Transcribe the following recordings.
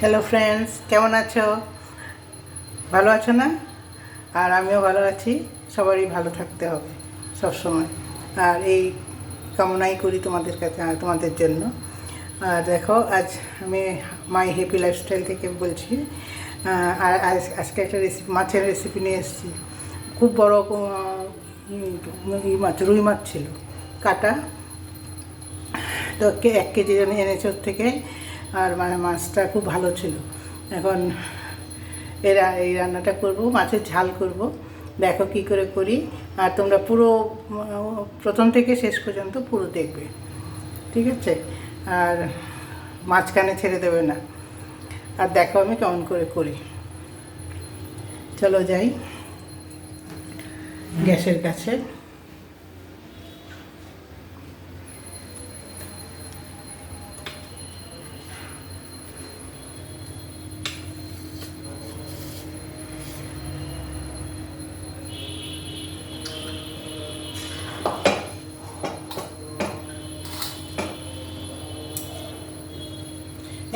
Hello friends, কেমন আছো? ভালো আছো না? আর আমিও ভালো আছি। সবারই ভালো থাকতে হবে সব সময়, আর এই কামনাই করি তোমাদের কাছে, তোমাদের জন্য। আর দেখো, আজ আমি মাই হ্যাপি লাইফস্টাইল থেকে বলছি। আর আজকে একটা রেসিপি, মাছের রেসিপি নিয়ে এসেছি। খুব বড় মাছ, রুই মাছ ছিল, কাটা। তো 1 কেজি এনেছে ওর থেকে। আর মানে মাছটা খুব ভালো ছিল। এখন এই রান্নাটা করব, মাছের ঝাল করব। দেখো কি করে করি। আর তোমরা পুরো প্রথম থেকে শেষ পর্যন্ত পুরো দেখবে, ঠিক আছে? আর মাঝখানে ছেড়ে দেবে না। আর দেখো আমি কেমন করে করি। চলো যাই গ্যাসের কাছে।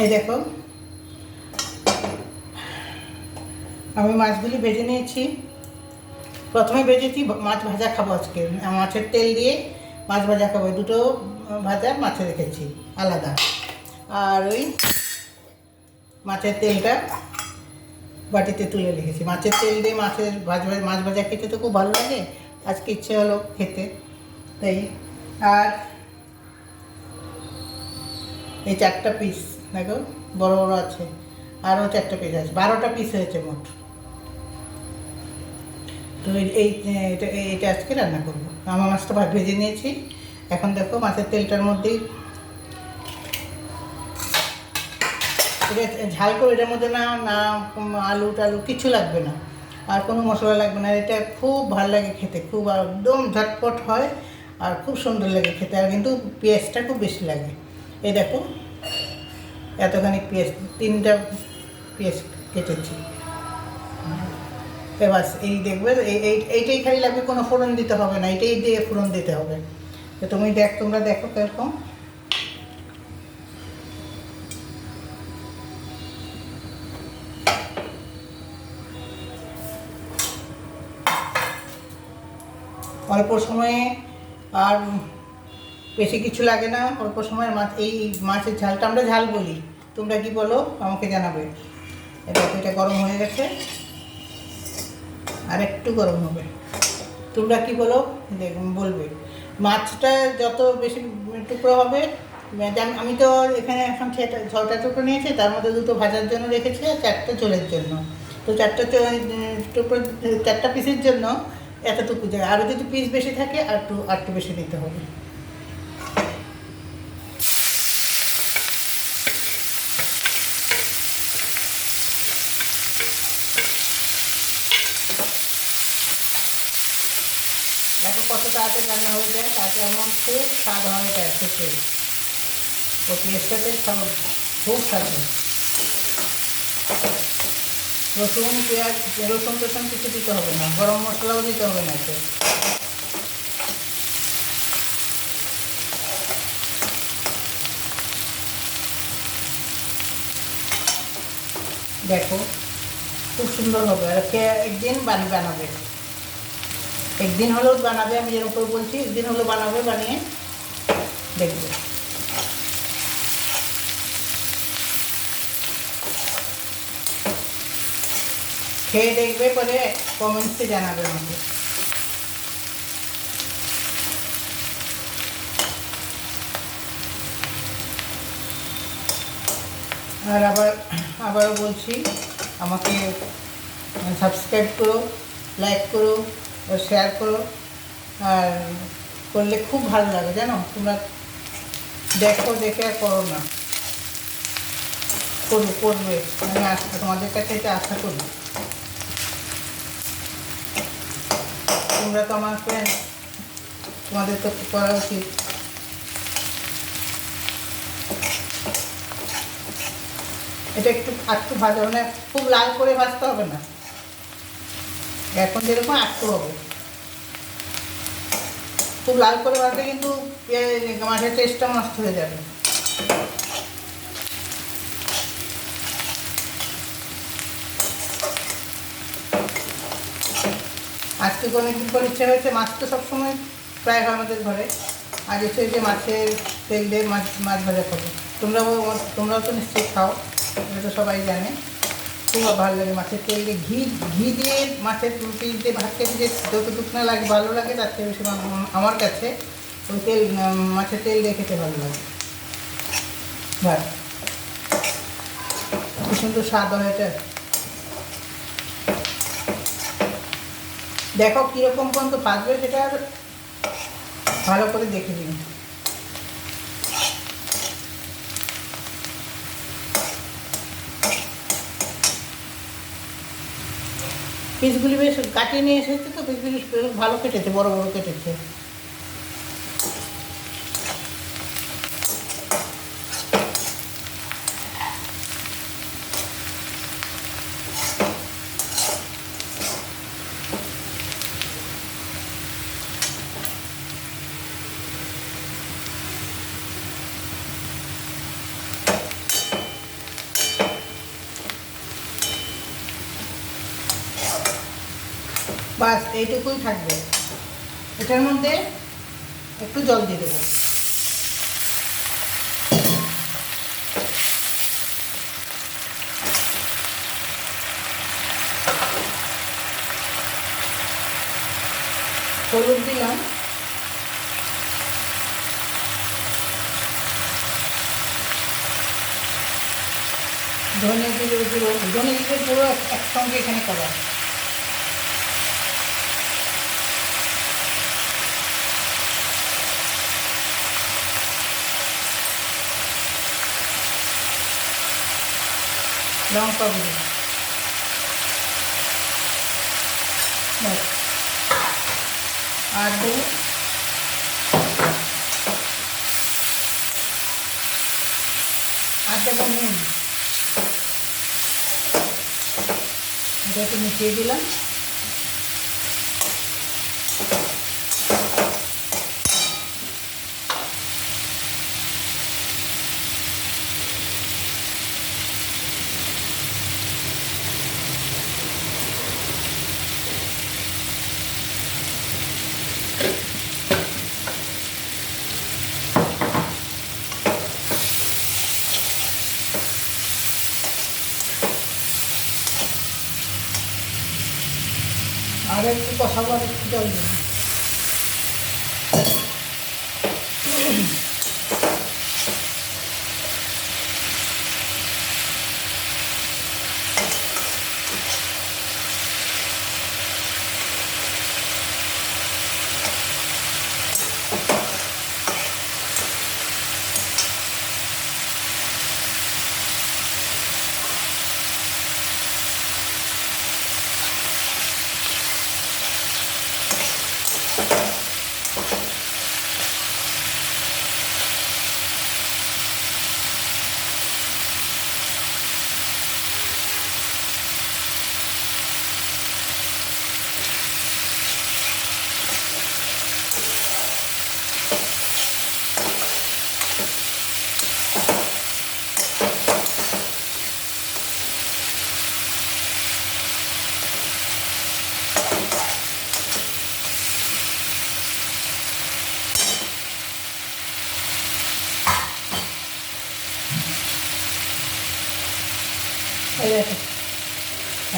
এই দেখো, আমি মাছগুলি ভেজে নিয়েছি। প্রথমে ভেজেছি, মাছ ভাজা খাবো আজকে। মাছের তেল দিয়ে মাছ ভাজা খাবো। দুটো ভাজা মাছে রেখেছি আলাদা। আর ওই মাছের তেলটা বাটিতে তুলে রেখেছি। মাছের তেল দিয়ে মাছ ভাজা খেতে তো খুব ভালো লাগে। আজকে ইচ্ছে হলো খেতে, তাই। আর এই 4টা পিস দেখো, বড় বড় আছে। আরও 4টা পিস আছে, 12টা পিস হয়েছে মোট। তো এইটা আজকে রান্না করবো। আমার মাছটা ভেজে নিয়েছি। এখন দেখো, মাছের তেলটার মধ্যেই এটা ঝাল করে। এটার মধ্যে না না আলু টালু কিছু লাগবে না, আর কোনো মশলা লাগবে না। এটা খুব ভালো লাগে খেতে, খুব একদম ঝটপট হয়, আর খুব সুন্দর লাগে খেতে। আর কিন্তু পেঁয়াজটা খুব বেশি লাগে। এই দেখো, এতখানি পেঁয়াজ, 3টা পেঁয়াজ কেটেছি। এবার এই দেখবে, এইটাই খালি লাগবে, কোনো ফোড়ন দিতে হবে না। এইটাই দিয়ে ফোড়ন দিতে হবে। তো তোমরা দেখো কীরকম। অল্প সময়ে, আর বেশি কিছু লাগে না, অল্প সময়ের মাছ। এই মাছের ঝালটা আমরা ঝাল বলি, তোমরা কি বলো আমাকে জানাবে। এটা গরম হয়ে গেছে, আর একটু গরম হবে। তোমরা কি বলো বলবে। মাছটা যত বেশি টুকরো হবে, আমি তো এখানে এখন 6টা টুকরো নিয়েছি, তার মধ্যে 2টো ভাজার জন্য রেখেছি, আর 4টা ঝোলের জন্য। তো 4টা টুকরো, 4টা পিসের জন্য এতটুকু যায়। আরও যদি পিস বেশি থাকে একটু বেশি দিতে হবে। দেখো কত তাড়াতাড়ি রান্না হয়ে যায়, তাতে এমন খুব স্বাদ হয় এটা খেতে। ও পেঁয়াজটাতে খুব স্বাদ হয়। রসুন টসুন কিছু দিতে হবে না, গরম মশলাও দিতে হবে না এতে। দেখো খুব সুন্দর হবে। আর একদিন বানাবে, একদিন হলেও বানাবে। আমি যেরকম বলছি, একদিন হলেও বানাবে, বানিয়ে দেখবে। খেয়ে দেখবে, পরে কমেন্টসে জানাবে আমাকে। আর আবারও বলছি, আমাকে সাবস্ক্রাইব করো, লাইক করো, শেয়ার করো। আর করলে খুব ভালো লাগে, জানো। তোমরা দেখে আর করো না, করবে। আমি তোমাদের কাছে এটা আশা করি। তোমরা তো আমার ফ্রেন্ড, তোমাদের তো করা উচিত। এটা একটু ভাজা, মানে খুব লাল করে ভাজতে হবে না। এখন যেরকম একটু হবে, খুব লাল করে ভাজলে কিন্তু মাছের টেস্টটা নষ্ট হয়ে যাবে। আজকে অনেকদিন পর ইচ্ছা হয়েছে, মাছ তো সবসময় প্রায় হয় আমাদের ঘরে, আর ইচ্ছে হয়েছে মাছের তেল দিয়ে মাছ ভাজা করবো। তোমরাও তো নিশ্চয়ই খাও, এটা তো সবাই জানে। খুব ভালো লাগে মাছের তেল দিয়ে, ঘি দিয়ে মাছের পিস দিয়ে ভাত খেতে যে যতটুকু না লাগে ভালো লাগে, তার থেকে বেশি আমার কাছে ওই মাছের তেল দিয়ে খেতে ভালো লাগে। ভাত কি সুন্দর স্বাদ হয় এটা। দেখো কীরকম পর্যন্ত ভাজবে সেটা ভালো করে দেখে দিন। পিসগুলি বেশ কাটিয়ে নিয়ে এসেছে, তো পিসগুলি ভালো কেটেছে, বড় বড় কেটেছে। বাস এইটুকুই থাকবে। এটার মধ্যে একটু জল দিয়ে দেবো। হলুদ দিলাম, ধনে জিরে পুরো একসঙ্গে এখানে করা। লঙ্কা গুঁড়ো, আর দেবো নুন। এটা একটু মিশিয়ে দিলাম। আর একটু কষাবো, আর একটু জল দেবো।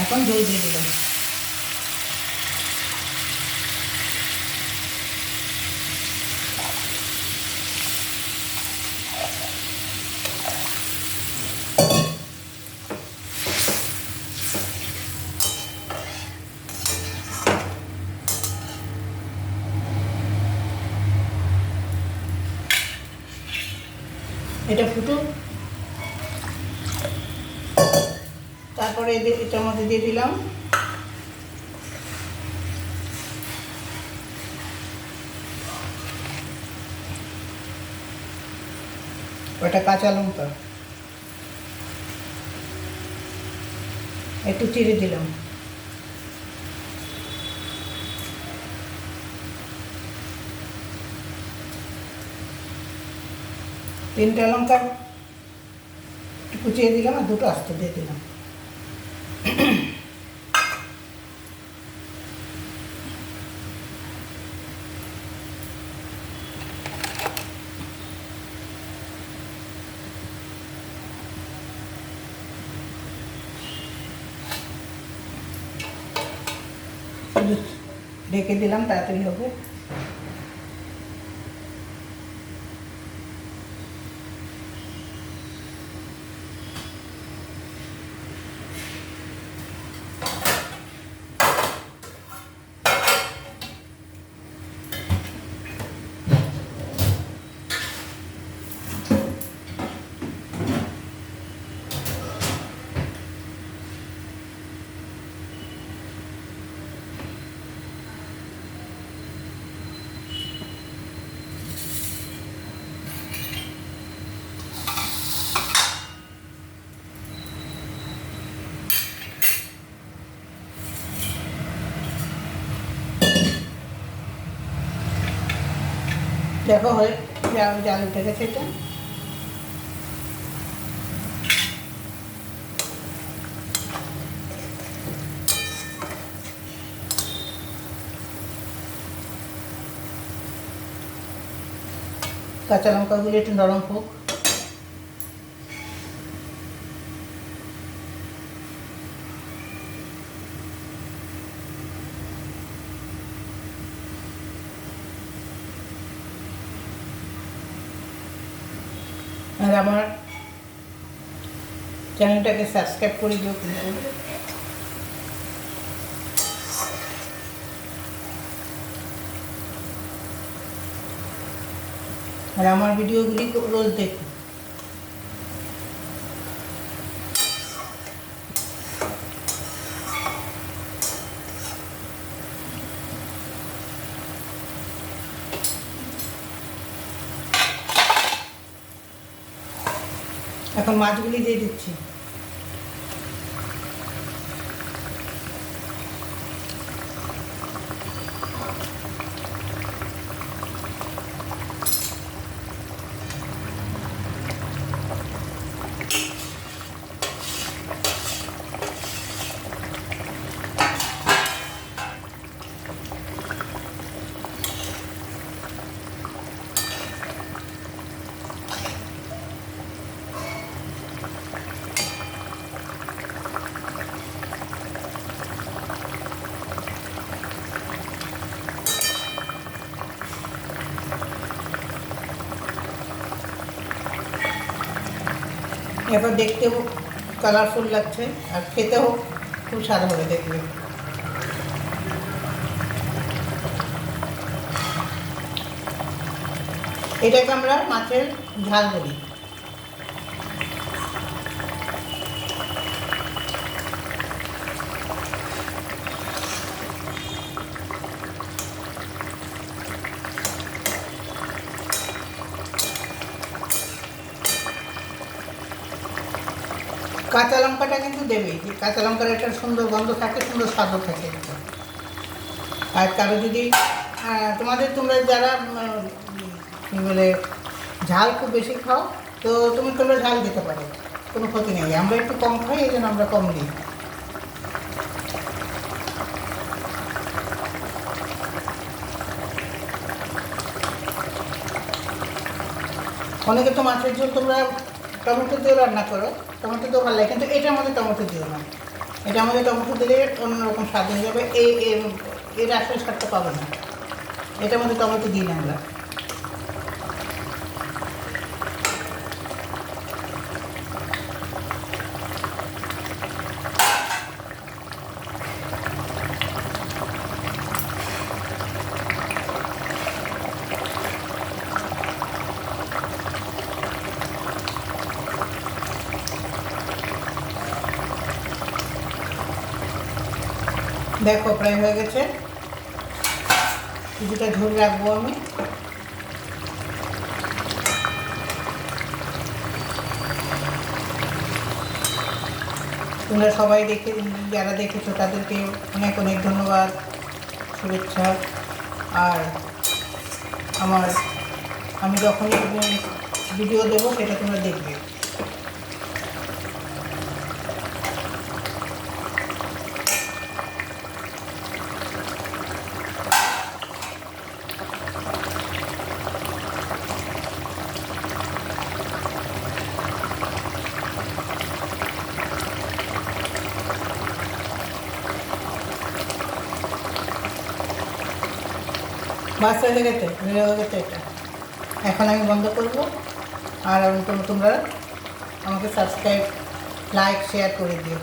এখন জল দিয়ে দিলাম। এটা ফুটুক, তারপরে এটার মধ্যে দিয়ে দিলাম ওটা কাঁচা লঙ্কা, একটু চিড়ে দিলাম, তিনটা লঙ্কা কুচিয়ে দিলাম, আর দুটো আস্ত দিয়ে দিলাম। শুধু ঢেকে দিলাম, তাড়াতাড়ি হবে। দেখো হয়ে জাল উঠে গেছে। এটা কাঁচা লঙ্কাগুলি একটু নরম হোক। আর আমার চ্যানেলটাকে সাবস্ক্রাইব করে দিও কিন্তু। আর আমার ভিডিওগুলি রোজ দেখো। এখন মাছগুলি দিয়ে দিচ্ছি। এবার দেখতেও কালারফুল লাগছে আর খেতেও খুব স্বাদ হবে দেখবে। এটাকে আমরা মাছের ঝাল বলি। কাঁচা লঙ্কাটা কিন্তু দেবেই, কাঁচা লঙ্কার একটা সুন্দর গন্ধ থাকে, সুন্দর স্বাদও থাকে। আর কারো যদি তোমরা যারা কী বলে ঝাল খুব বেশি খাও তো তোমরা ঝাল দিতে পারো, কোনো ক্ষতি নেই। আমরা একটু কম খাই, এই জন্য আমরা কম দিই। অনেকে তো মাছের ঝোল তোমরা টমেটো দিয়েও রান্না করো, টমেটো দিয়েও ভালো লাগে, কিন্তু এটার মধ্যে টমেটো দিও না। এটার মধ্যে টমেটো দিলে অন্যরকম স্বাদ হয়ে যাবে, এর আসল স্বাদটা পাবে না। এটার মধ্যে টমেটো দিই না আমরা। দেখো প্রায় হয়ে গেছে, কিছুটা ঝোল রাখবো আমি। তোমরা সবাই যারা দেখেছো তাদেরকে অনেক অনেক ধন্যবাদ, শুভেচ্ছা। আর আমি যখনই ভিডিও দেবো সেটা তোমরা দেখবে। বাস হয়ে গেছে এটা। এখন আমি বন্ধ করব। আর তোমরা আমাকে সাবস্ক্রাইব, লাইক, শেয়ার করে দিও।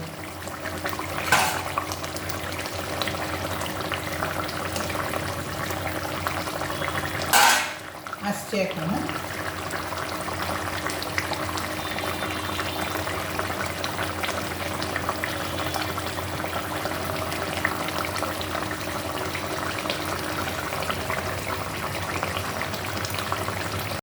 আসছে এখন, হ্যাঁ।